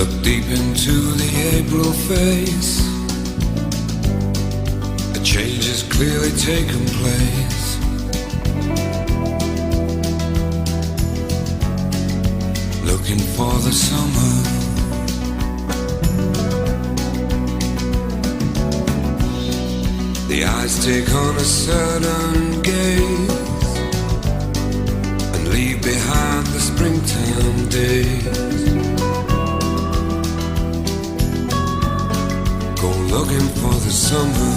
Look deep into the April face. A change has clearly taken place. Looking for the summer. The eyes take on a certain gaze and leave behind the springtime days. Go looking for the summer.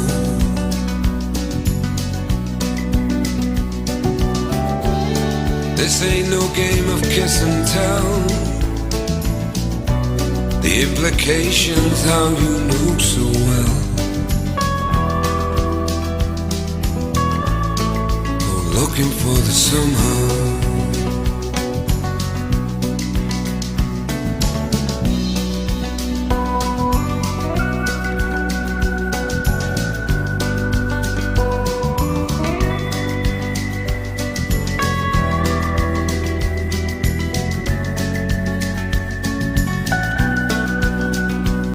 This ain't no game of kiss and tell. The implications how you knew so well. Go looking for the summer.